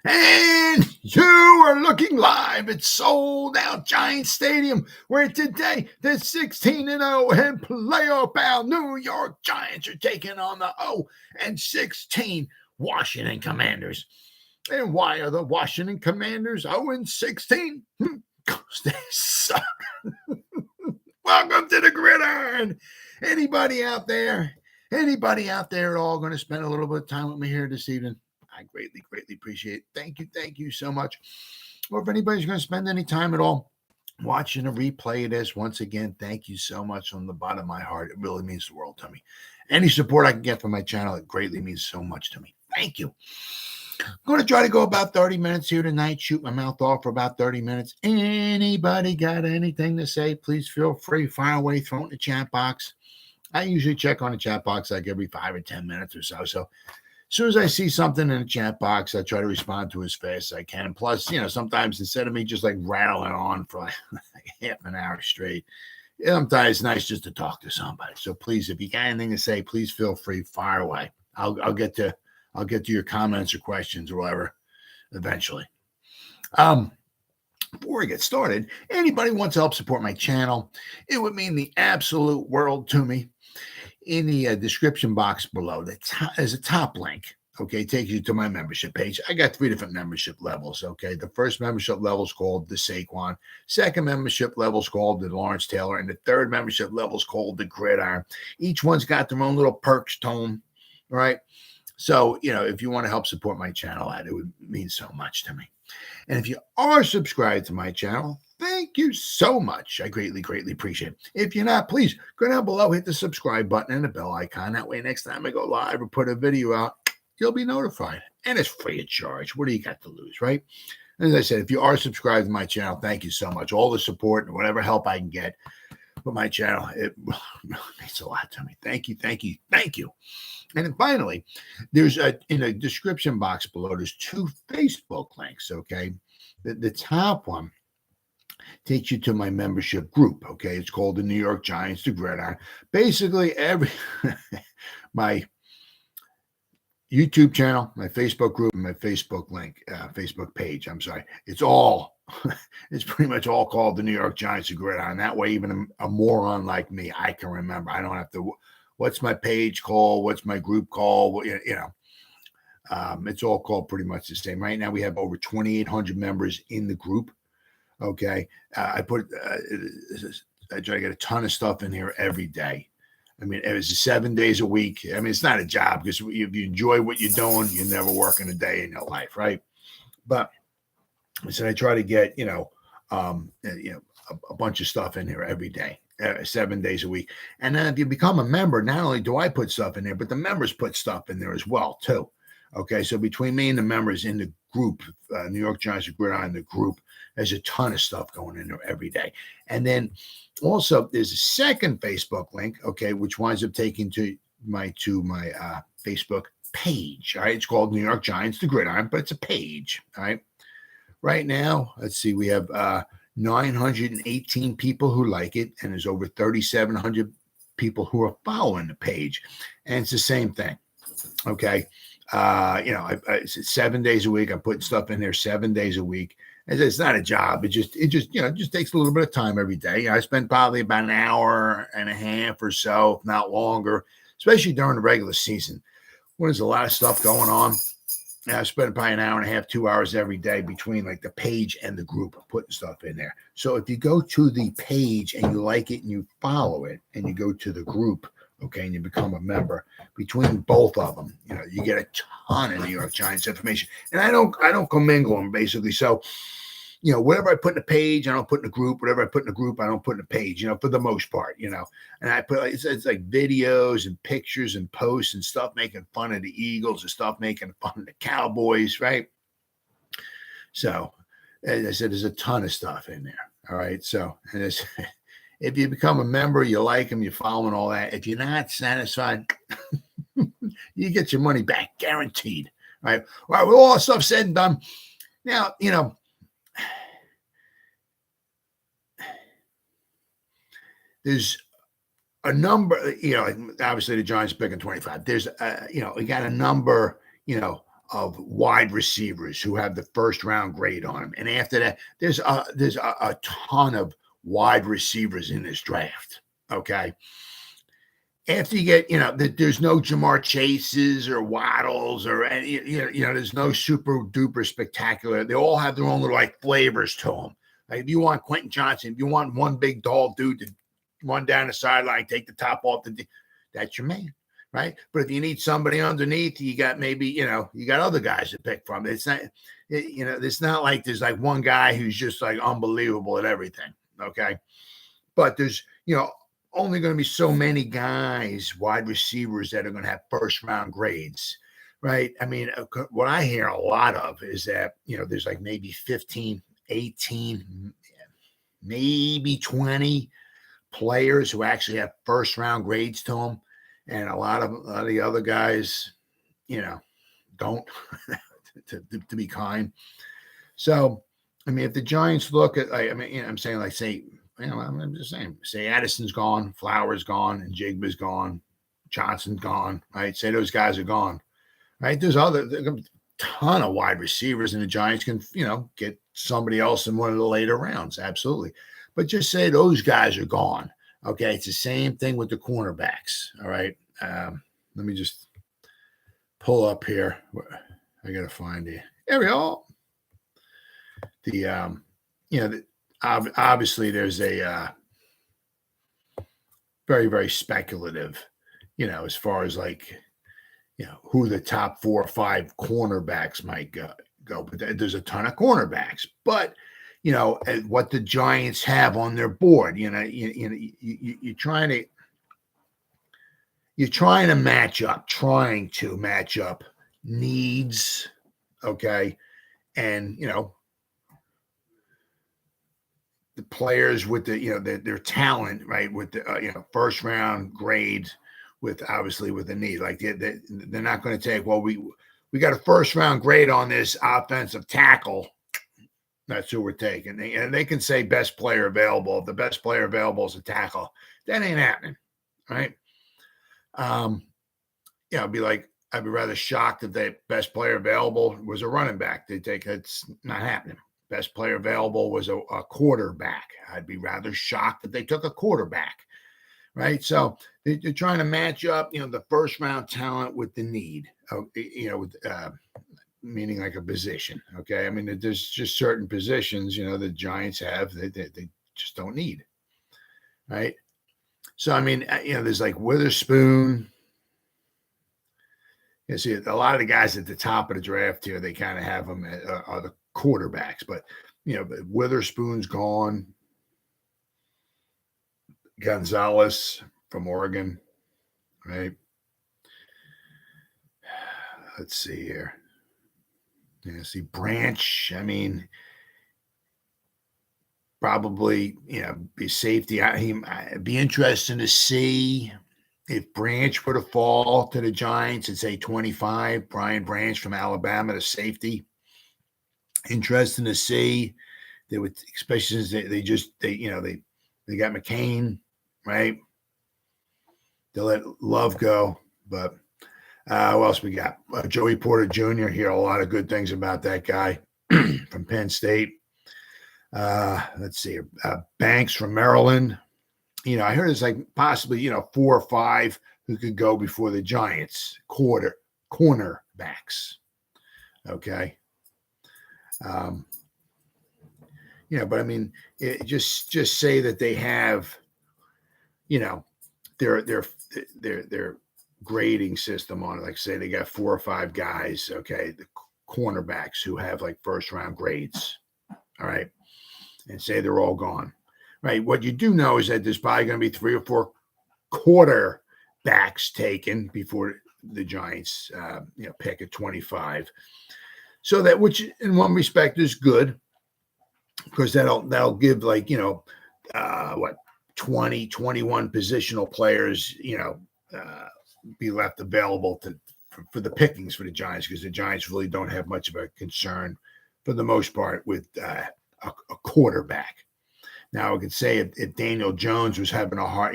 And you are looking live at Sold Out Giants Stadium, where today the 16-0 and playoff-bound New York Giants are taking on the 0-16 Washington Commanders. And why are the Washington Commanders 0-16? Because they suck. Welcome to the Gridiron. Anybody out there at all going to spend a little bit of time with me here this evening? I greatly appreciate it. Thank you so much. Or if anybody's going to spend any time at all watching a replay of this, once again, thank you so much from the bottom of my heart. It really means the world to me. Any support I can get from my channel, it greatly means so much to me. Thank you. I'm going to try to go about 30 minutes here tonight, shoot my mouth off for about 30 minutes. Anybody got anything to say, please feel free, fire away, throw it in the chat box. I usually check on the chat box like every 5 or 10 minutes or so. So as soon as I see something in the chat box, I try to respond to as fast as I can. Plus, sometimes instead of me just like rattling on for like half an hour straight, sometimes it's nice just to talk to somebody. So please, if you got anything to say, please feel free, fire away. I'll get to your comments or questions or whatever eventually. Before we get started, anybody wants to help support my channel, it would mean the absolute world to me. In the description box below, there's a top link, okay, takes you to my membership page. I got 3 different membership levels, okay? The first membership level is called the Saquon. Second membership level is called the Lawrence Taylor. And the third membership level is called the Gridiron. Each one's got their own little perks to them, right? So, if you want to help support my channel, it would mean so much to me. And if you are subscribed to my channel, thank you so much. I greatly appreciate it. If you're not, please go down below, hit the subscribe button and the bell icon. That way, next time I go live or put a video out, you'll be notified. And it's free of charge. What do you got to lose, right? As I said, if you are subscribed to my channel, thank you so much. All the support and whatever help I can get with my channel, it means a lot to me. Thank you. And then finally, there's in the description box below, there's 2 Facebook links, okay? The top one takes you to my membership group, okay? It's called the New York Giants, the Gridiron. Basically, my YouTube channel, my Facebook group, and my Facebook Facebook page, it's pretty much all called the New York Giants, the Gridiron. That way, even a moron like me, I can remember. I don't have to, what's my page called? What's my group called? It's all called pretty much the same. Right now, we have over 2,800 members in the group. Okay, I try to get a ton of stuff in here every day. I mean, it was 7 days a week. I mean, it's not a job because if you enjoy what you're doing, you're never working a day in your life, right? But I said I try to get a bunch of stuff in here every day, 7 days a week. And then if you become a member, not only do I put stuff in there, but the members put stuff in there as well too. Okay, so between me and the members in the group, New York Giants, the Gridiron, the group, there's a ton of stuff going in there every day. And then also there's a second Facebook link, okay, which winds up taking to my Facebook page. All right, it's called New York Giants, the Gridiron, but it's a page. All right, right now, let's see, we have 918 people who like it, and there's over 3,700 people who are following the page, and it's the same thing. Okay. It's 7 days a week. I'm putting stuff in there 7 days a week. It's not a job. It just takes a little bit of time every day. I spend probably about an hour and a half or so, if not longer, especially during the regular season when there's a lot of stuff going on. I spend probably an hour and a half, 2 hours every day between like the page and the group putting stuff in there. So if you go to the page and you like it and you follow it and you go to the group, okay, and you become a member, between both of them, you get a ton of New York Giants information. And I don't commingle them basically. So, whatever I put in the page, I don't put in the group. Whatever I put in the group, I don't put in the page, for the most part, And I put, it's like videos and pictures and posts and stuff making fun of the Eagles and stuff making fun of the Cowboys, right? So, as I said, there's a ton of stuff in there. All right. So, if you become a member, you like them, you follow and all that. If you're not satisfied, you get your money back, guaranteed. Right? All right, with all that stuff said and done, now, there's a number, obviously the Giants picking 25. There's, we got a number, of wide receivers who have the first round grade on them. And after that, there's a ton of wide receivers in this draft. Okay. After you get, there's no Jamar Chases or Waddles or any, there's no super duper spectacular. They all have their own little like flavors to them. Like if you want Quentin Johnson, if you want one big tall dude to run down the sideline, take the top off that's your man, right? But if you need somebody underneath, you got maybe, you got other guys to pick from. It's not, it's not like there's like one guy who's just like unbelievable at everything. Okay. But there's, only going to be so many guys, wide receivers, that are going to have first round grades, right? I mean, what I hear a lot of is that, there's like maybe 15, 18, maybe 20 players who actually have first round grades to them. And a lot of the other guys, don't, to be kind. So, I mean, if the Giants look at, I'm saying, like, say, I'm just saying, say Addison's gone, Flowers gone, and Jigba's gone, Johnson's gone, right? Say those guys are gone, right? There's a ton of wide receivers, and the Giants can, get somebody else in one of the later rounds, absolutely. But just say those guys are gone. Okay, it's the same thing with the cornerbacks. All right, let me just pull up here. I gotta find it. There we go. Obviously, there's a very, very speculative, as far as like, who the top 4 or 5 cornerbacks might go. But there's a ton of cornerbacks. But, what the Giants have on their board, you're trying to match up needs, okay, and the players with their talent, right, with the first round grades, with obviously with the need. Like they're not going to take, well, we got a first round grade on this offensive tackle, that's who we're taking. And they can say best player available. If the best player available is a tackle, that ain't happening, right? I'd be rather shocked if the best player available was a running back. It's not happening. Best player available was a quarterback. I'd be rather shocked if they took a quarterback, right? So they're trying to match up, the first round talent with the need, meaning like a position. Okay, I mean, there's just certain positions, the Giants have that they just don't need, right? So I mean, there's like Witherspoon. You see, a lot of the guys at the top of the draft here, they kind of have them are the quarterbacks, but Witherspoon's gone. Gonzalez from Oregon, right? Let's see here. See Branch. I mean, probably be safety. It'd be interesting to see if Branch were to fall to the Giants at say 25. Brian Branch from Alabama, the safety. Interesting to see. They would, especially since they got McCain, right? They'll let Love go, but who else we got? Joey Porter Jr. Hear a lot of good things about that guy from Penn State. Let's see, Banks from Maryland. I heard it's like possibly 4 or 5 who could go before the Giants. Cornerbacks. Okay. But I mean, just say that they have, their grading system on it. Like say they got 4 or 5 guys, okay, the cornerbacks who have like first round grades, all right, and say they're all gone, right? What you do know is that there's probably going to be 3 or 4 quarterbacks taken before the Giants, pick at 25. So that, which in one respect is good, because that'll give like 20, 21 positional players, be left available for the pickings for the Giants, because the Giants really don't have much of a concern for the most part with a quarterback. Now I could say if Daniel Jones was having a hard,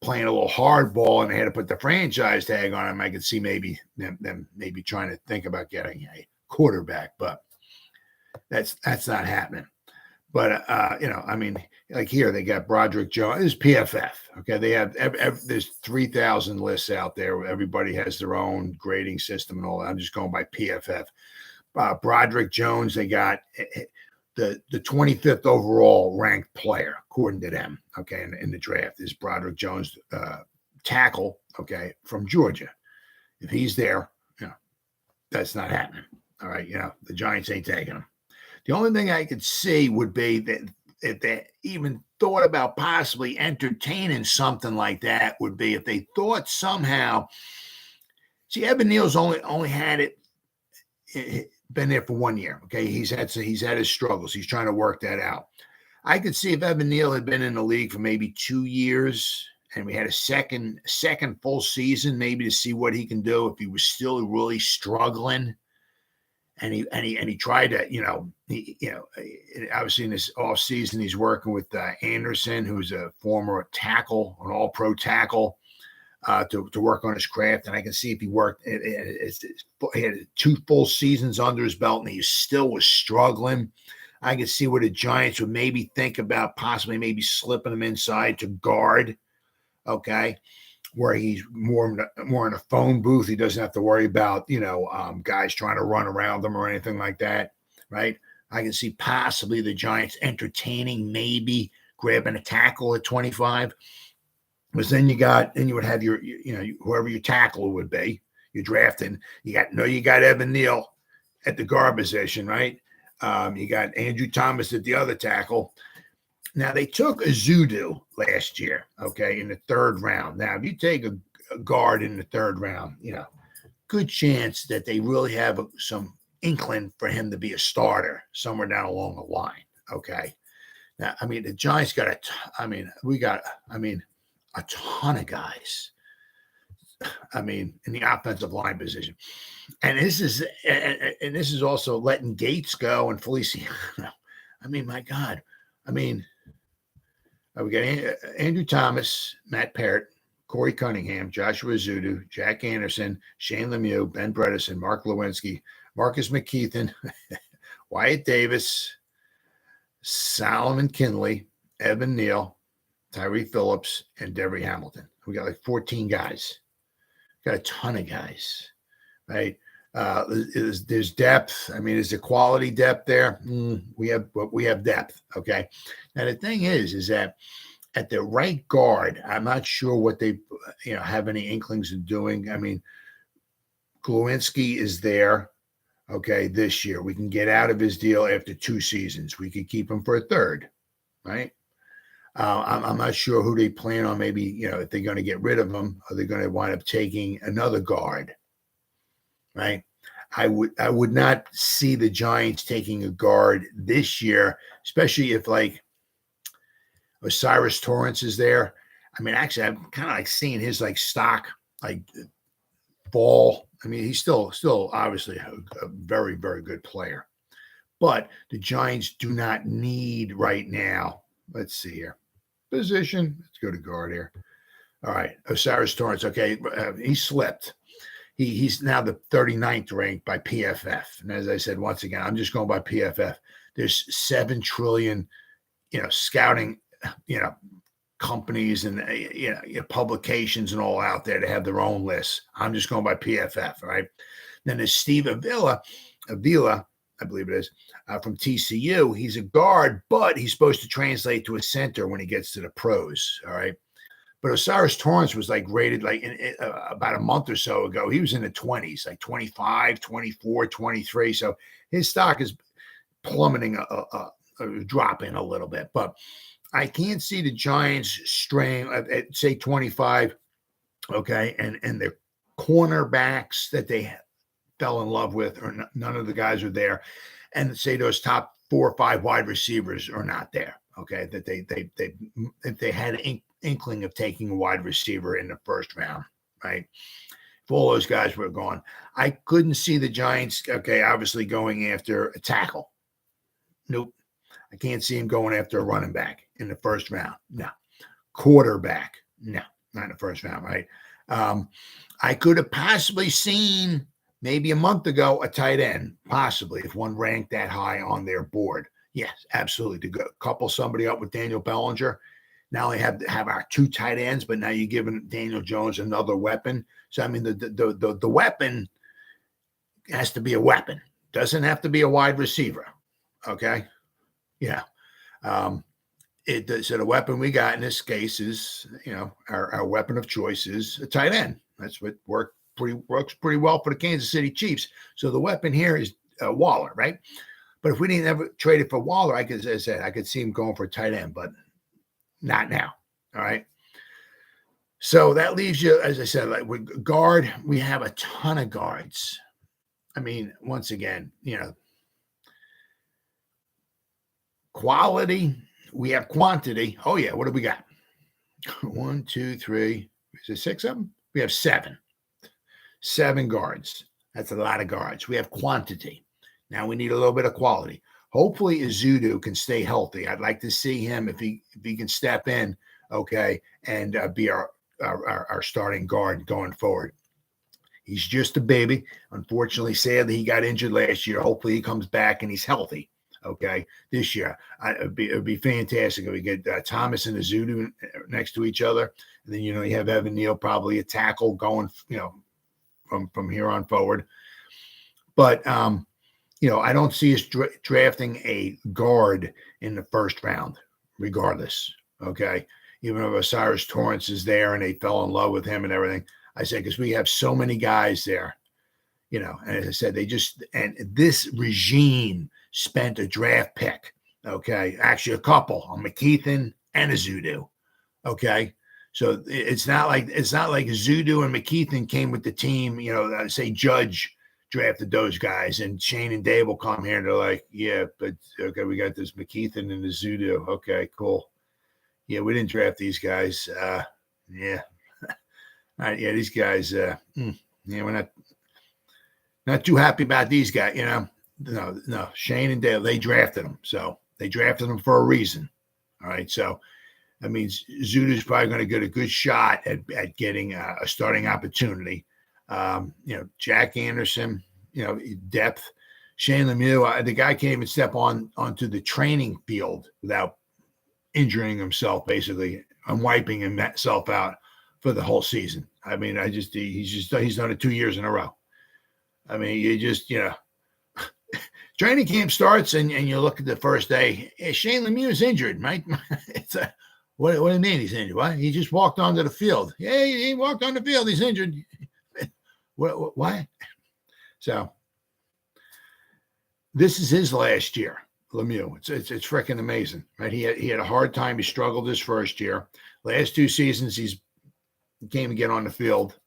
playing a little hardball and they had to put the franchise tag on him, I could see maybe them maybe trying to think about getting a quarterback, but that's not happening. But I mean, like here they got Broderick Jones. This is PFF. Okay, they have there's 3,000 lists out there. Where everybody has their own grading system and all that. I'm just going by PFF. Broderick Jones, they got the 25th overall ranked player according to them. Okay, in the draft is Broderick Jones, tackle. Okay, from Georgia. If he's there, that's not happening. All right, the Giants ain't taking him. The only thing I could see would be that if they even thought about possibly entertaining something like that would be if they thought somehow. See, Evan Neal's only had it been there for 1 year. Okay, he's had his struggles. He's trying to work that out. I could see if Evan Neal had been in the league for maybe 2 years and we had a second full season, maybe to see what he can do if he was still really struggling. And he tried to, obviously in this off season, he's working with Anderson, who's a former tackle, an all-pro tackle, to work on his craft. And I can see if he worked, he had 2 full seasons under his belt and he still was struggling. I can see what the Giants would maybe think about possibly maybe slipping him inside to guard. Okay. Where he's more in a phone booth. He doesn't have to worry about, guys trying to run around him or anything like that, right? I can see possibly the Giants entertaining, maybe grabbing a tackle at 25. Because then you would have your, whoever your tackle would be, you're drafting. You got Evan Neal at the guard position, right? You got Andrew Thomas at the other tackle. Now, they took Azeez last year, okay, in the 3rd round. Now, if you take a guard in the 3rd round, good chance that they really have some inkling for him to be a starter somewhere down along the line, okay? Now, I mean, the Giants got a ton of guys, in the offensive line position. And this is also letting Gates go and Feliciano. My God. We got Andrew Thomas, Matt Parrott, Corey Cunningham, Joshua Azudu, Jack Anderson, Shane Lemieux, Ben Bredesen, Mark Lewinsky, Marcus McKeithen, Wyatt Davis, Solomon Kinley, Evan Neal, Tyree Phillips, and Devery Hamilton. We got like 14 guys. Got a ton of guys, right? There's depth. Is the quality depth there? We have depth. Okay. Now the thing is that at the right guard, I'm not sure what they, have any inklings of doing. Glowinski is there. Okay. This year we can get out of his deal after 2 seasons. We could keep him for a 3rd, right? I'm not sure who they plan on. Maybe, if they're going to get rid of him, are they going to wind up taking another guard? Right. I would not see the Giants taking a guard this year, especially if like Osiris Torrance is there. Actually, I'm kind of like seeing his like stock like fall. He's still obviously a very, very good player, but the Giants do not need right now. Let's see here. Position. Let's go to guard here. All right. Osiris Torrance. Okay. He slipped. He's now the 39th ranked by PFF. And as I said, once again, I'm just going by PFF. There's 7 trillion, scouting, companies and, publications and all out there to have their own lists. I'm just going by PFF, right? Then there's Steve Avila, I believe it is, from TCU. He's a guard, but he's supposed to translate to a center when he gets to the pros, all right? But Osiris Torrance was like rated like about a month or so ago. He was in the 20s, like 25, 24, 23. So his stock is plummeting, dropping a little bit. But I can't see the Giants straying at say 25, okay, and the cornerbacks that they fell in love with, or none of the guys are there, and say those top 4 or 5 wide receivers are not there, okay, that they had an inkling of taking a wide receiver in the 1st round, right? If all those guys were gone, I couldn't see the Giants, okay, obviously going after a tackle. Nope. I can't see him going after a running back in the 1st round. No. Quarterback. No. not in the first round, right? I could have possibly seen maybe a month ago a tight end, possibly, if one ranked that high on their board. Yes, absolutely. To go couple somebody up with Daniel Bellinger. Not only have our 2 tight ends, but now you're giving Daniel Jones another weapon. So I mean, the weapon has to be a weapon. Doesn't have to be a wide receiver. Okay, yeah. So the weapon we got in this case is, our weapon of choice is a tight end. That's what works pretty well for the Kansas City Chiefs. So the weapon here is Waller, right? But if we didn't ever trade it for Waller, as I said, I could see him going for a tight end, but not now. All right. So that leaves you, as I said, like with guard, we have a ton of guards. I mean, once again, quality, we have quantity. Oh, yeah. What do we got? 1, 2, 3. Is it 6 of them? We have 7. 7 guards. That's a lot of guards. We have quantity. Now we need a little bit of quality. Hopefully, Ezeudu can stay healthy. I'd like to see him if he can step in, okay, and be our starting guard going forward. He's just a baby. Unfortunately, sadly, he got injured last year. Hopefully, he comes back and he's healthy, okay, this year. It'd be fantastic if we get Thomas and Ezeudu next to each other. And then, you have Evan Neal, probably a tackle going, from here on forward. But, I don't see us drafting a guard in the first round, regardless. Okay. Even if Osiris Torrance is there and they fell in love with him and everything, I say, because we have so many guys there, and as I said, and this regime spent a draft pick. Okay. Actually a couple on McKeithen and Ezeudu. Okay. So it's not like Ezeudu and McKeithen came with the team, say Judge drafted those guys, and Shane and Dave will come here and they're like, yeah, but okay, we got this McKeithen and Ezeudu. Okay, cool. Yeah, we didn't draft these guys. Yeah. All right, yeah, these guys, we're not too happy about these guys, No, Shane and Dave, they drafted them. So they drafted them for a reason. All right, so that means Ezeudu is probably going to get a good shot at getting a starting opportunity. Jack Anderson, depth. Shane Lemieux, the guy can't even step onto the training field without injuring himself, basically, and wiping himself out for the whole season. I mean, he's done it 2 years in a row. I mean, training camp starts and you look at the first day. Hey, Shane Lemieux is injured, right? It's what do you mean he's injured? What? He just walked onto the field. Yeah, he walked on the field. He's injured. What? So this is his last year, Lemieux. It's freaking amazing, right? He had a hard time. He struggled his first year. Last 2 seasons, he came and get on the field.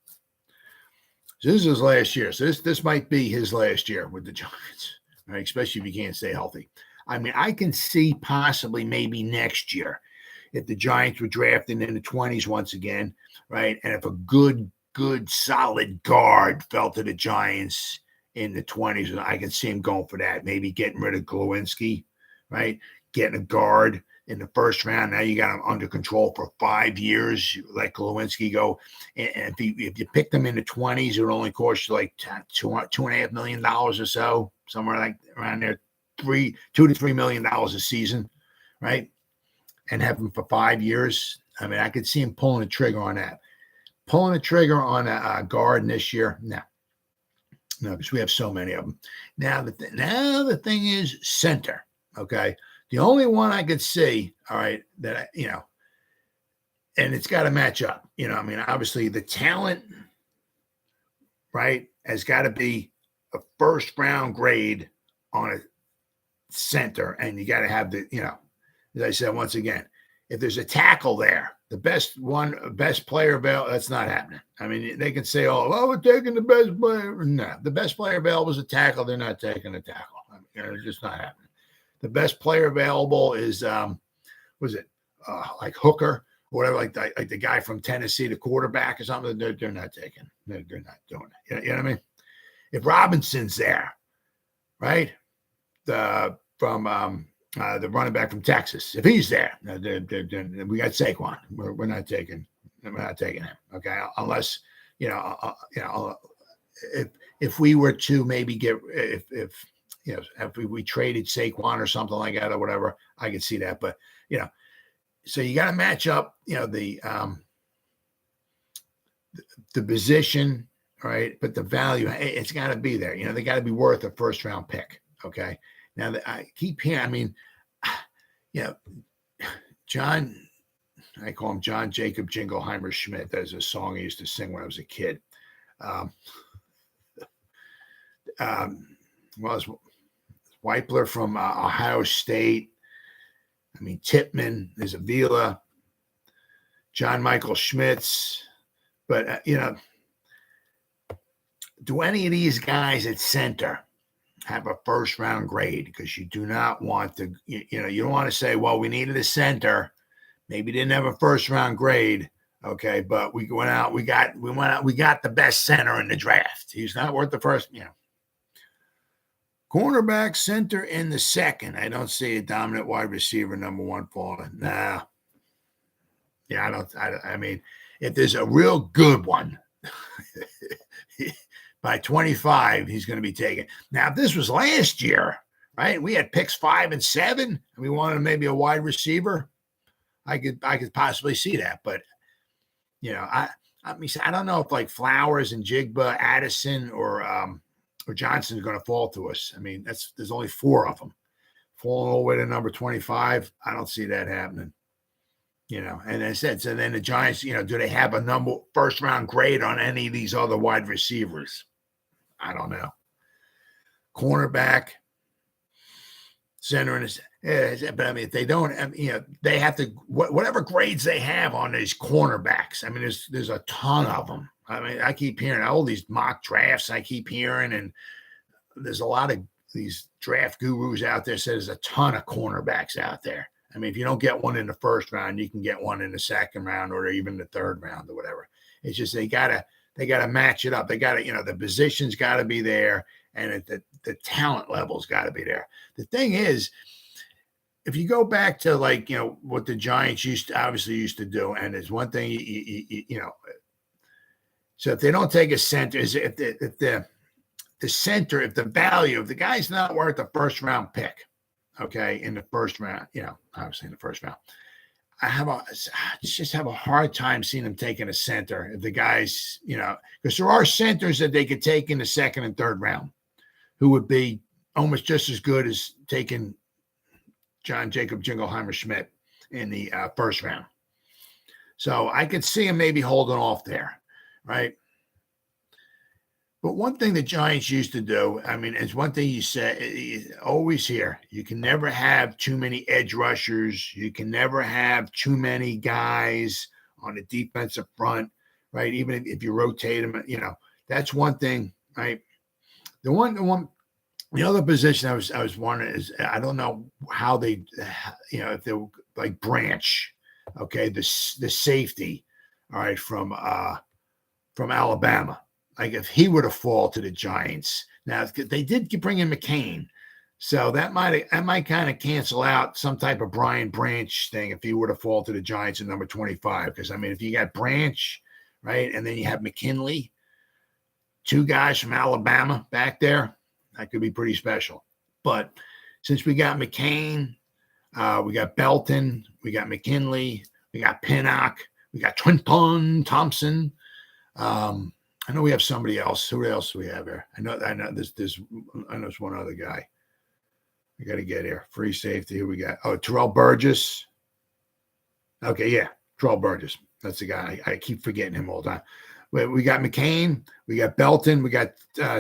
So this is his last year. So this might be his last year with the Giants, right? Especially if he can't stay healthy. I mean, I can see possibly maybe next year if the Giants were drafting in the 20s once again, right? And if a good solid guard fell to the Giants in the 20s, I can see him going for that. Maybe getting rid of Glowinski, right? Getting a guard in the first round. Now you got him under control for 5 years. You let Glowinski go. And if you picked him in the 20s, it would only cost you like $2.5 million or so, somewhere like around there, $2 to $3 million a season, right? And have him for 5 years. I mean, I could see him pulling the trigger on that. Pulling a trigger on a guard this year, no, because we have so many of them. Now the thing is center. Okay, the only one I could see, all right, that and it's got to match up. I mean, obviously the talent, right, has got to be a first round grade on a center, and you got to have the, as I said once again, if there's a tackle there. The best player available, that's not happening. I mean, they can say, we're taking the best player. No, the best player available is a tackle. They're not taking a tackle. I mean, it's just not happening. The best player available is, like Hooker or whatever, like the guy from Tennessee, the quarterback or something. They're not taking. They're not doing it. You know what I mean? If Robinson's there, right? The running back from Texas, if he's there, we got Saquon. We're not taking we're not taking him. Okay, unless if we were to maybe get if we traded Saquon or something like that or whatever, I could see that. But so you got to match up, the position, right? But the value, it's got to be there. They got to be worth a first round pick. Okay. Now I keep hearing, John, I call him John Jacob Jingleheimer Schmidt. There's a song I used to sing when I was a kid. Weipler from Ohio State. Tippmann, there's Avila, John Michael Schmitz. But, do any of these guys at center have a first round grade? Because you do not want to, you don't want to say, well, we needed a center. Maybe didn't have a first round grade. Okay. But we got the best center in the draft. He's not worth the first, Cornerback, center in the second. I don't see a dominant wide receiver number one falling. Nah. Yeah, if there's a real good one, by 25, he's going to be taken. Now, if this was last year, right? We had picks 5 and 7, and we wanted maybe a wide receiver. I could possibly see that. But, I don't know if like Flowers and Jigba, Addison, or Johnson's going to fall to us. There's only 4 of them. Falling all the way to number 25, I don't see that happening. And I said, so then the Giants, do they have a first round grade on any of these other wide receivers? I don't know. Cornerback, center, but if they don't, they have to, whatever grades they have on these cornerbacks. There's a ton of them. I keep hearing all these mock drafts. I keep hearing, and there's a lot of these draft gurus out there. Say there's a ton of cornerbacks out there. If you don't get one in the first round, you can get one in the second round or even the third round or whatever. It's just they gotta match it up. They gotta, the position's got to be there, and the talent level's got to be there. The thing is, if you go back to what the Giants used to do, and it's one thing so if they don't take a center, if the center, if the value, if the guy's not worth a first round pick, okay, in the first round, obviously in the first round, I just have a hard time seeing them taking a center if the guys, because there are centers that they could take in the second and third round who would be almost just as good as taking John Jacob Jingleheimer Schmidt in the first round. So I could see him maybe holding off there, right? But one thing the Giants used to do, it's one thing you always hear, you can never have too many edge rushers. You can never have too many guys on the defensive front, right? Even if you rotate them, that's one thing, right? The other position I was wondering is, I don't know how they, if they're like Branch, okay, the safety, all right, from Alabama. Like if he were to fall to the Giants. Now they did bring in McCain, so that might kind of cancel out some type of Brian Branch thing if he were to fall to the Giants at number 25. Because if you got Branch, right, and then you have McKinley, 2 guys from Alabama back there, that could be pretty special. But since we got McCain, we got Belton, we got McKinley, we got Pinnock, we got Trenton Thompson. I know we have somebody else. Who else do we have here? I know there's one other guy. We got to get here. Free safety. Who we got? Oh, Terrell Burgess. Okay, yeah, Terrell Burgess. That's the guy. I keep forgetting him all the time. We got McCain, we got Belton, we got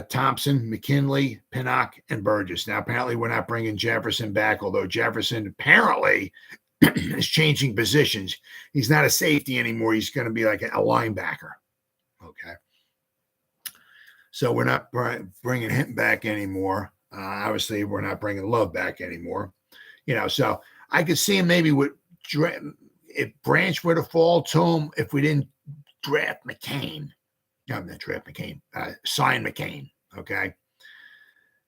Thompson, McKinley, Pinnock, and Burgess. Now, apparently, we're not bringing Jefferson back, although Jefferson apparently is changing positions. He's not a safety anymore. He's going to be like a linebacker. Okay. So we're not bringing him back anymore. Obviously, we're not bringing Love back anymore. So I could see him maybe if Branch were to fall to him, if we didn't sign McCain. Okay.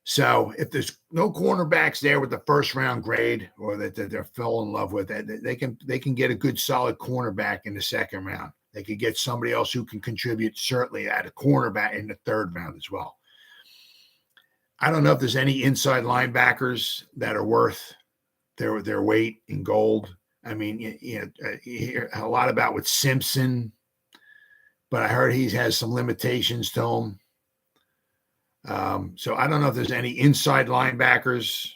So if there's no cornerbacks there with the first round grade or that they're fell in love with, they can get a good solid cornerback in the second round. They could get somebody else who can contribute, certainly at a cornerback in the third round as well. I don't know if there's any inside linebackers that are worth their weight in gold. I mean, you hear a lot about with Simpson, but I heard he has some limitations to him. So I don't know if there's any inside linebackers.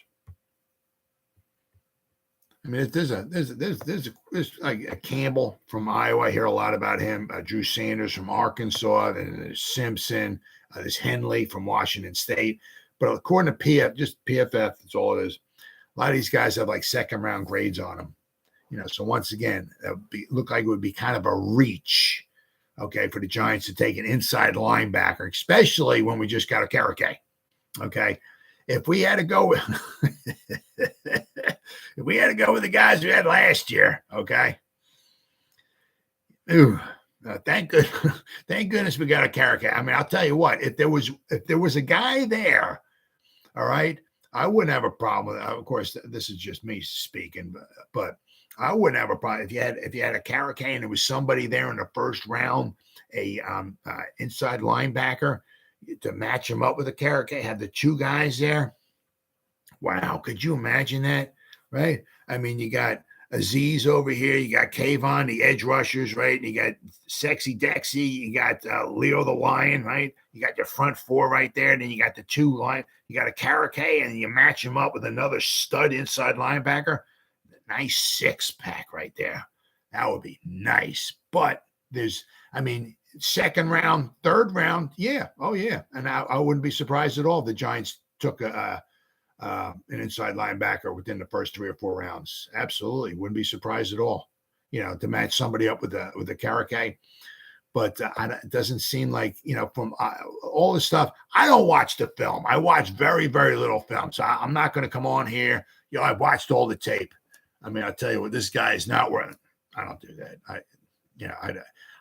I mean, there's like a Campbell from Iowa. I hear a lot about him. Drew Sanders from Arkansas. Then there's Simpson. There's Henley from Washington State. But according to PFF, that's all it is. A lot of these guys have like second-round grades on them. So once again, that would look like it would be kind of a reach, okay, for the Giants to take an inside linebacker, especially when we just got a Karake. Okay, if we had to go with the guys we had last year, okay. Thank goodness we got a Karake. I mean, I'll tell you what, if there was a guy there, all right, I wouldn't have a problem with it. Of course, this is just me speaking, but I wouldn't have a problem if you had a Karake and there was somebody there in the first round, a inside linebacker to match him up with a Karake, have the two guys there. Wow, could you imagine that? Right? I mean, you got Azeez over here, you got Kayvon, the edge rushers, right? And you got Sexy Dexy, you got Leo the Lion, right? You got your front four right there. Then you got the two line, you got a Karake, and you match him up with another stud inside linebacker. Nice six-pack right there. That would be nice. But second round, third round, yeah. Oh, yeah. And I wouldn't be surprised at all if the Giants took an inside linebacker within the first 3 or 4 rounds. Absolutely. Wouldn't be surprised at all, to match somebody up with a Karake. But it doesn't seem like, from all this stuff, I don't watch the film. I watch very, very little film. So I'm not going to come on here. I've watched all the tape. I mean, I'll tell you what, this guy is not worth. I don't do that.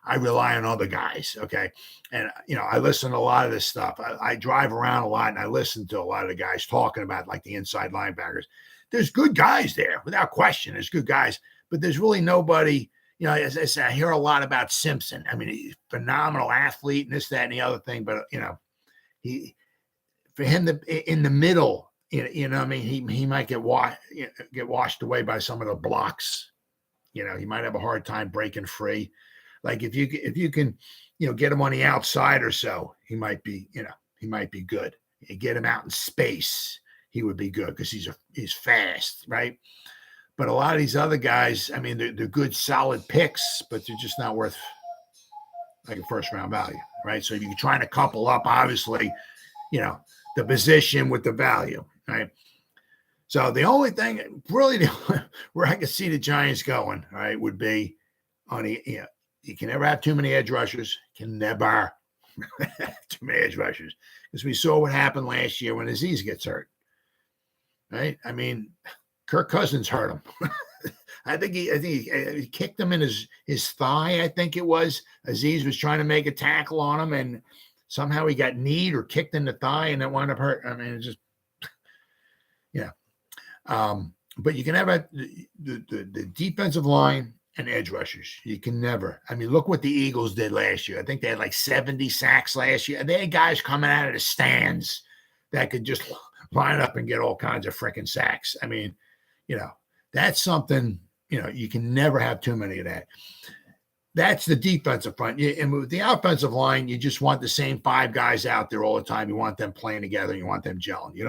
I rely on other guys. Okay. And, I listen to a lot of this stuff. I drive around a lot and I listen to a lot of the guys talking about like the inside linebackers. There's good guys there without question. There's good guys, but there's really nobody, as I said, I hear a lot about Simpson. I mean, he's a phenomenal athlete and this, that, and the other thing, but for him in the middle, I mean, he might get washed away by some of the blocks. He might have a hard time breaking free. Like if you can, get him on the outside or so, he might be good. You get him out in space, he would be good because he's fast, right? But a lot of these other guys, I mean, they're good, solid picks, but they're just not worth like a first round value, right? So if you're trying to couple up, obviously, the position with the value, right? So the only thing really where I could see the Giants going, right, would be on the, you can never have too many edge rushers. You can never have too many edge rushers because we saw what happened last year when Azeez gets hurt, right? I mean, Kirk Cousins hurt him. I think he kicked him in his thigh. I think it was. Azeez was trying to make a tackle on him, and somehow he got kneed or kicked in the thigh, and it wound up hurt. I mean, it's just, but you can have the defensive line and edge rushers. You can never. I mean, look what the Eagles did last year. I think they had like 70 sacks last year. They had guys coming out of the stands that could just line up and get all kinds of freaking sacks. I mean, that's something, you can never have too many of that. That's the defensive front. And with the offensive line, you just want the same 5 guys out there all the time. You want them playing together. You want them gelling. You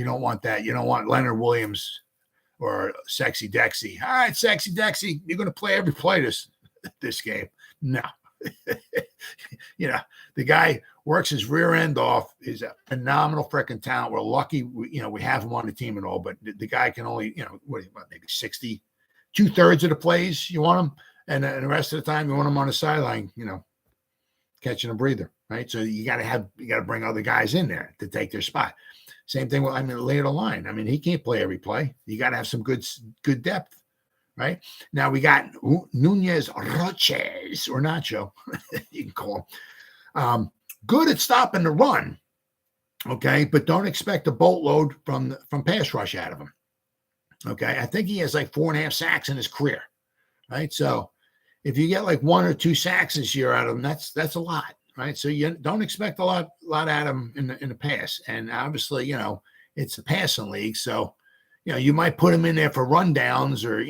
don't want that. You don't want Leonard Williams or Sexy Dexy. All right, Sexy Dexy, you're going to play every play this game. No. The guy works his rear end off. He's a phenomenal freaking talent. We're lucky, we have him on the team and all, but the guy can only, maybe 60, 2/3 of the plays you want him. And the rest of the time, you want them on the sideline, catching a breather, right? So you got to bring other guys in there to take their spot. Same thing with, lay the line. I mean, he can't play every play. You got to have some good depth, right? Now we got Nunez Roches or Nacho, you can call him. Good at stopping the run, okay? But don't expect a boatload from pass rush out of him, okay? I think he has like 4.5 sacks in his career, right? So, if you get like 1 or 2 sacks this year out of him, that's a lot, right? So you don't expect a lot out of him in the pass. And obviously, it's a passing league, so you might put him in there for rundowns or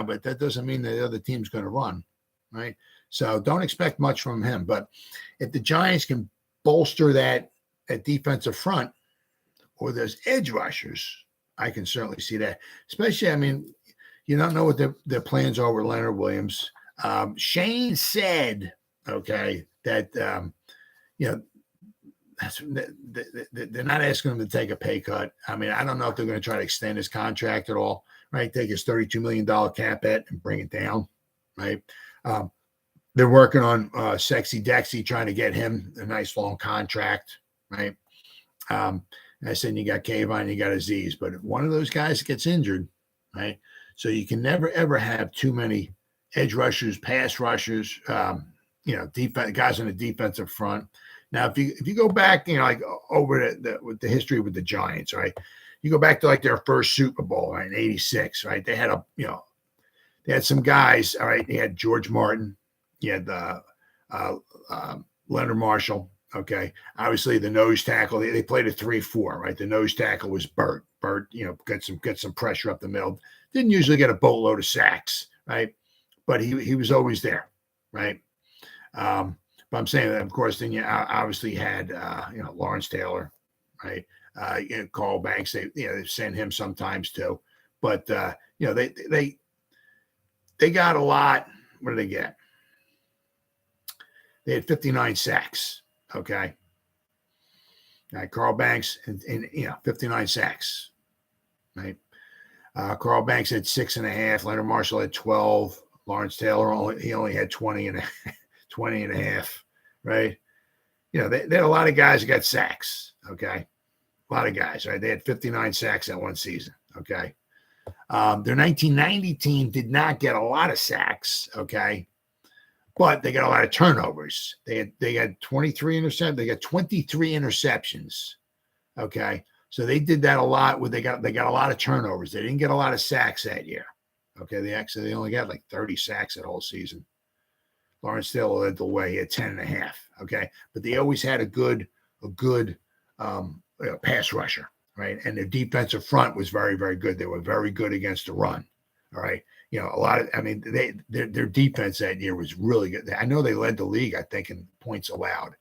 but that doesn't mean the other team's going to run, right? So don't expect much from him. But if the Giants can bolster that defensive front or those edge rushers, I can certainly see that. Especially, you don't know what their plans are with Leonard Williams. Shane said, okay, that they're not asking him to take a pay cut. I don't know if they're going to try to extend his contract at all, right? Take his $32 million cap hit and bring it down, right? They're working on Sexy Dexy, trying to get him a nice long contract, right? And I said, you got Kayvon, you got Azeez, but if one of those guys gets injured, right? So you can never, ever have too many edge rushers, pass rushers, defense guys on the defensive front. Now, if you go back, like over with the history with the Giants, right? You go back to like their first Super Bowl, right, in '86, right? They had they had some guys, all right. They had George Martin, you had Leonard Marshall, okay. Obviously, the nose tackle, they played a 3-4, right? The nose tackle was Burt. Burt, get some pressure up the middle. Didn't usually get a boatload of sacks, right? But he was always there, right? But I'm saying that, of course, then you obviously had, Lawrence Taylor, right? Carl Banks, they send him sometimes too. But, they got a lot. What did they get? They had 59 sacks, okay? Carl Banks, and 59 sacks, right? Carl Banks had 6.5. Leonard Marshall had 12. Lawrence Taylor, only had 20 and a half, right? They had a lot of guys that got sacks, okay? A lot of guys, right? They had 59 sacks that one season, okay? Their 1990 team did not get a lot of sacks, okay? But they got a lot of turnovers. They got 23 interceptions. They got 23 interceptions, okay? So they did that a lot. They got a lot of turnovers. They didn't get a lot of sacks that year, okay? They only got like 30 sacks that whole season. Lawrence Taylor led the way. He had 10.5. Okay. But they always had a good pass rusher, right? And their defensive front was very, very good. They were very good against the run. All right. Their defense that year was really good. I know they led the league, I think, in points allowed.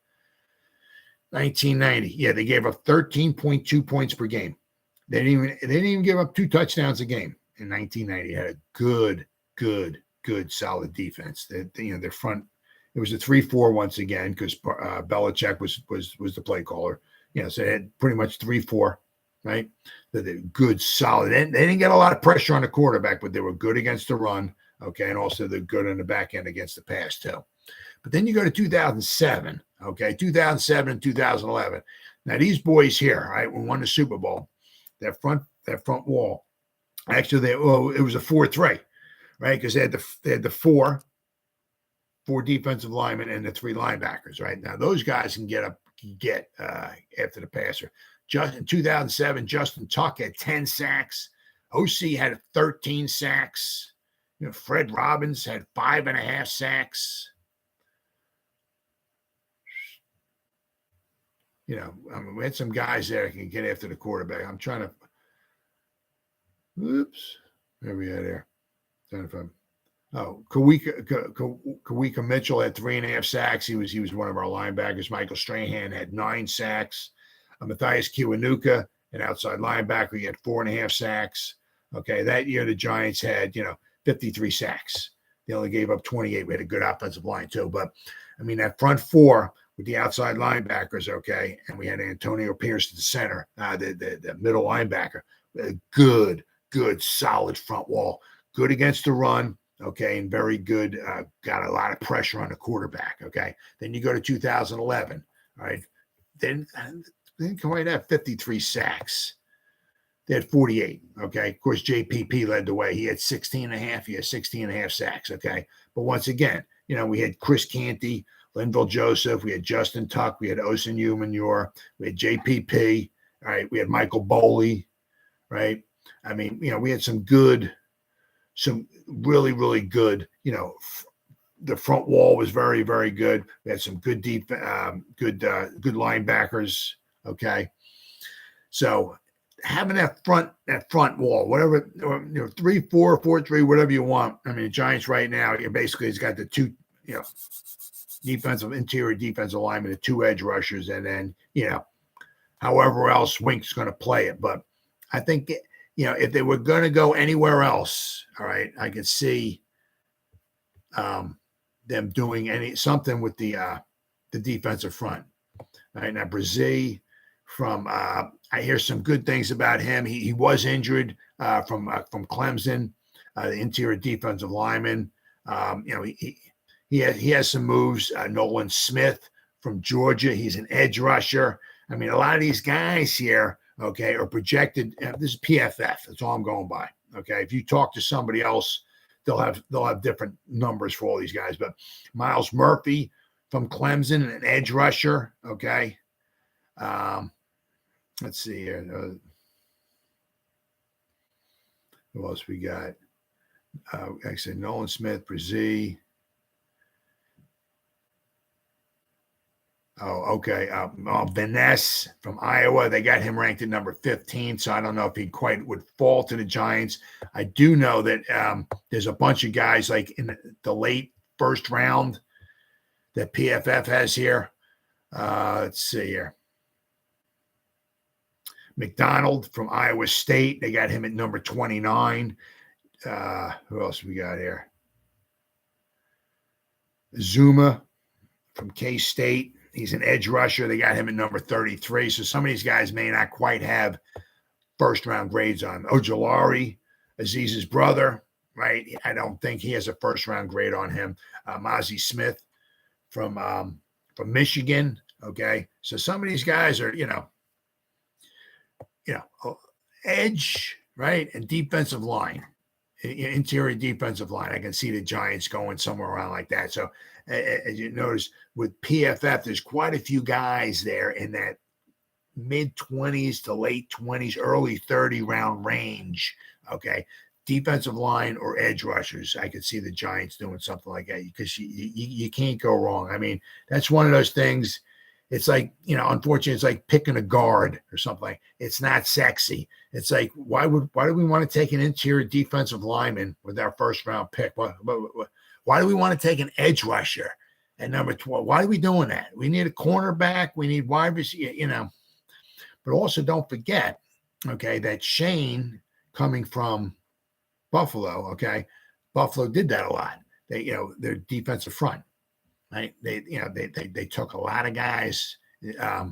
1990. Yeah, they gave up 13.2 points per game. They didn't even give up 2 touchdowns a game in 1990. They had a good, solid defense. Their front, it was a 3-4 once again because Belichick was the play caller. So they had pretty much 3-4, right? They're good, solid. They didn't get a lot of pressure on the quarterback, but they were good against the run, okay, and also they're good on the back end against the pass too. But then you go to 2007, okay, 2007 and 2011. Now these boys here, right, we won the Super Bowl. That front wall, actually, it was a 4-3. Right, because they had the four defensive linemen and the 3 linebackers. Right now, those guys can get after the passer. Just in 2007, Justin Tuck had 10 sacks. OC had 13 sacks. Fred Robbins had 5.5 sacks. We had some guys there that can get after the quarterback. I'm trying to. Oops, where we at here? Kawika Mitchell had 3.5 sacks. He was one of our linebackers. Michael Strahan had 9 sacks. Matthias Kiwanuka, an outside linebacker, he had 4.5 sacks. Okay, that year the Giants had 53 sacks. They only gave up 28. We had a good offensive line too, but that front 4 with the outside linebackers, okay, and we had Antonio Pierce at the center, the middle linebacker. A good, solid front wall. Good against the run, okay, and very good. Got a lot of pressure on the quarterback, okay. Then you go to 2011, all right. Then Kuwait had 53 sacks. They had 48, okay. Of course, JPP led the way. He had 16.5. He had 16.5 sacks, okay. But once again, we had Chris Canty, Linville Joseph, we had Justin Tuck, we had Oshane Ximines, we had JPP, all right. We had Michael Boley, right. We had some really, really good, the front wall was very, very good. We had some good good linebackers. Okay, so having that front wall, whatever, 3-4, 4-3, whatever you want. I mean, the Giants right now, basically, it's got the two, interior defensive linemen, the two edge rushers, and then however else Wink's going to play it. But I think if they were going to go anywhere else, all right, I could see them doing something with the defensive front. All right, now Brazee from I hear some good things about him. He was injured from Clemson, the interior defensive lineman. He has some moves. Nolan Smith from Georgia. He's an edge rusher. I mean, a lot of these guys here, okay, are projected. This is PFF. That's all I'm going by. Okay, if you talk to somebody else, they'll have different numbers for all these guys. But Miles Murphy from Clemson, an edge rusher. Okay. Let's see here. Who else we got? Actually, Nolan Smith, Brazee. Oh, okay. Vaness from Iowa. They got him ranked at number 15, so I don't know if he quite would fall to the Giants. I do know that there's a bunch of guys like in the late first round that PFF has here. Let's see here. McDonald from Iowa State. They got him at number 29. Who else we got here? Zuma from K-State. He's an edge rusher. They got him at number 33. So some of these guys may not quite have first-round grades on him. Ojulari, Azeez's brother, right? I don't think he has a first-round grade on him. Mazi Smith from Michigan, okay? So some of these guys are, edge, right, and defensive line, interior defensive line. I can see the Giants going somewhere around like that. So as you notice with PFF, there's quite a few guys there in that mid-20s to late 20s, early 30 round range. Okay, defensive line or edge rushers. I could see the Giants doing something like that because you can't go wrong. I mean, that's one of those things. It's like, unfortunately, it's like picking a guard or something. It's not sexy. It's like, why do we want to take an interior defensive lineman with our first round pick? Why do we want to take an edge rusher at number 12? Why are we doing that? We need a cornerback. We need wide receiver, But also don't forget, okay, that Shane coming from Buffalo, okay, Buffalo did that a lot. They, their defensive front. Right? They took a lot of guys. Let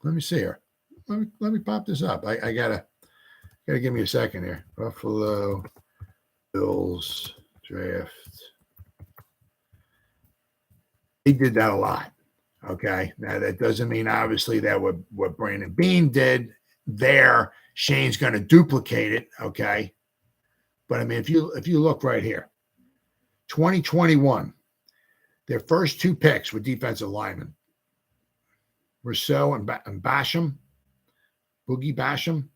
me see here. Let me pop this up. I gotta give me a second here. Buffalo Bills draft. He did that a lot. Okay. Now that doesn't mean obviously that what Brandon Beane did there, Shane's going to duplicate it. Okay. But I mean, if you look right here, 2021. Their first two picks were defensive linemen. Rousseau and Basham. Boogie Basham.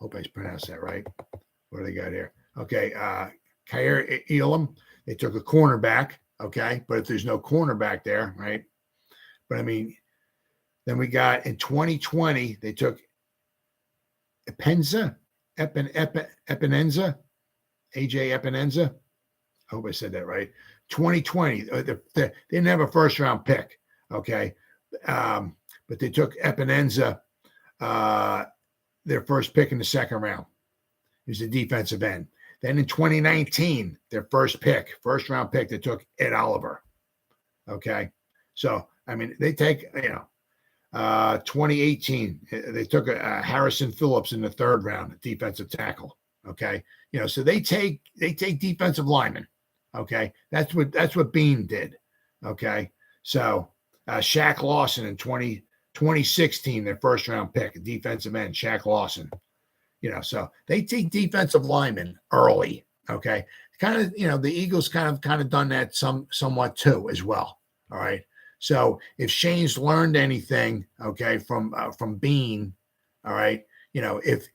Hope I pronounced that right. What do they got here? Okay. Kyer Elam. They took a cornerback. Okay. But if there's no cornerback there, right? But I mean, then we got in 2020, they took Epinenza. AJ Epinenza. I hope I said that right. 2020, they didn't have a first-round pick, okay? But they took Epinenza, their first pick in the second round. He was a defensive end. Then in 2019, their first-round pick, they took Ed Oliver, okay? So, I mean, they take, 2018, they took Harrison Phillips in the third round, defensive tackle, okay? So they take defensive linemen. Okay, that's what Beane did. Okay, so Shaq Lawson in 2016, their first round pick, a defensive end, Shaq Lawson. So they take defensive linemen early. Okay, kind of, the Eagles kind of done that somewhat too as well. All right, so if Shane's learned anything, okay, from Beane, all right, if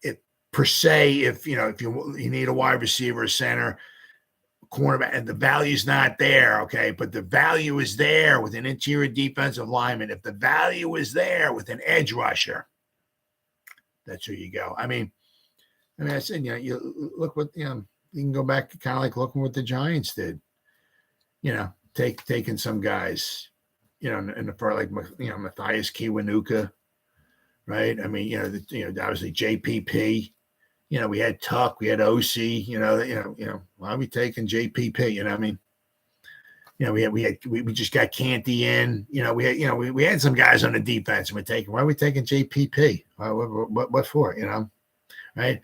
per se, if you need a wide receiver, center, cornerback, and the value's not there, okay? But the value is there with an interior defensive lineman. If the value is there with an edge rusher, that's where you go. I mean, I said, you look what, you can go back to kind of like looking what the Giants did, taking some guys, in the part like, Matthias Kiwanuka, right? I mean, obviously JPP, we had Tuck, we had OC, why are we taking JPP? I mean, we just got Canty in, we had some guys on the defense and we're taking, why are we taking JPP? What for, right?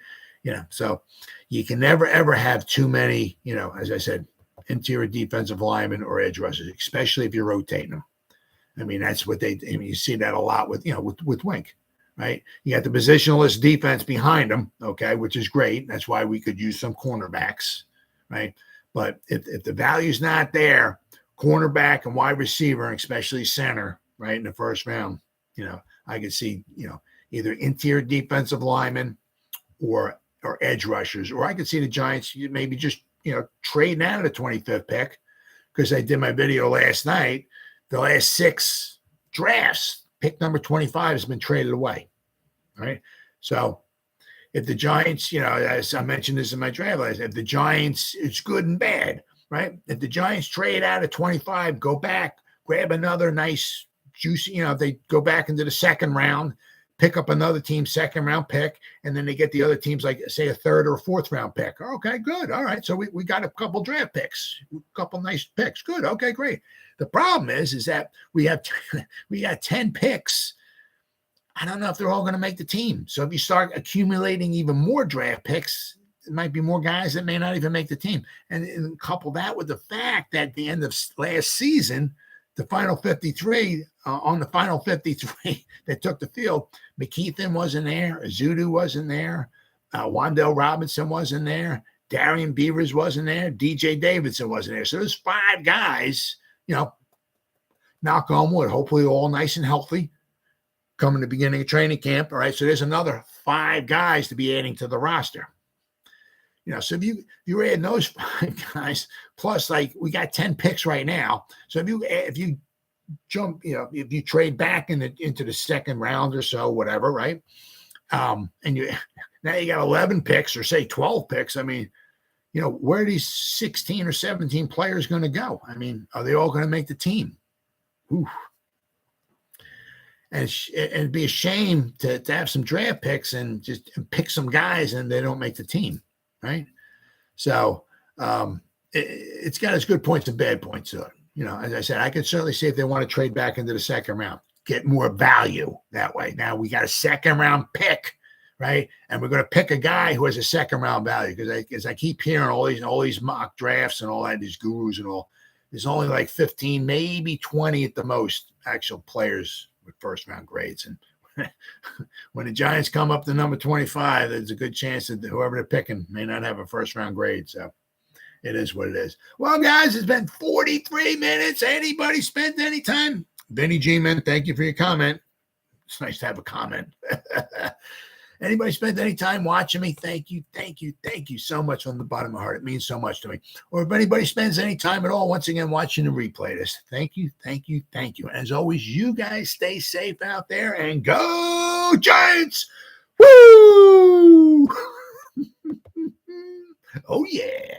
So you can never, ever have too many, as I said, interior defensive linemen or edge rushers, especially if you're rotating them. I mean, that's what you see that a lot with, with Wink, right? You got the positionless defense behind them, okay, which is great. That's why we could use some cornerbacks, right? But if the value's not there, cornerback and wide receiver, and especially center, right, in the first round, I could see, either interior defensive linemen or edge rushers, or I could see the Giants maybe just, trading out of the 25th pick, because I did my video last night. The last 6 drafts, pick number 25 has been traded away. All right. So if the Giants, as I mentioned this in my draft list, if the Giants, it's good and bad, right? If the Giants trade out of 25, go back, grab another nice juicy, if they go back into the second round, pick up another team's second round pick, and then they get the other teams, like say a third or fourth round pick. Okay, good. All right. So we got a couple draft picks, a couple nice picks. Good. Okay, great. The problem is that we got 10 picks. I don't know if they're all going to make the team. So if you start accumulating even more draft picks, it might be more guys that may not even make the team. And couple that with the fact that at the end of last season, the final 53, on the final 53 that took the field, McKeithen wasn't there, Azudu wasn't there, Wan'Dale Robinson wasn't there, Darian Beavers wasn't there, DJ Davidson wasn't there. So there's 5 guys, knock on wood, hopefully all nice and healthy, coming to the beginning of training camp. All right, so there's another 5 guys to be adding to the roster. So if you add those 5 guys, plus like we got 10 picks right now. So if you jump, if you trade back into the second round or so, whatever, right? And now you got 11 picks or say 12 picks. I mean, where are these 16 or 17 players going to go? I mean, are they all going to make the team? Ooh. And it'd be a shame to have some draft picks and just pick some guys and they don't make the team. Right. So it's got its good points and bad points. So, as I said, I could certainly see if they want to trade back into the second round, get more value that way. Now we got a second round pick, right? And we're going to pick a guy who has a second round value, because I keep hearing all these mock drafts and all that, these gurus and all. There's only like 15, maybe 20 at the most actual players with first round grades. And when the Giants come up to number 25, there's a good chance that whoever they're picking may not have a first round grade. So it is what it is. Well, guys, it's been 43 minutes. Anybody spent any time? Benny G-Man, thank you for your comment. It's nice to have a comment. Anybody spent any time watching me? Thank you so much from the bottom of my heart. It means so much to me. Or if anybody spends any time at all, once again, watching the replay this, thank you. And as always, you guys stay safe out there and go Giants! Woo! Oh, yeah.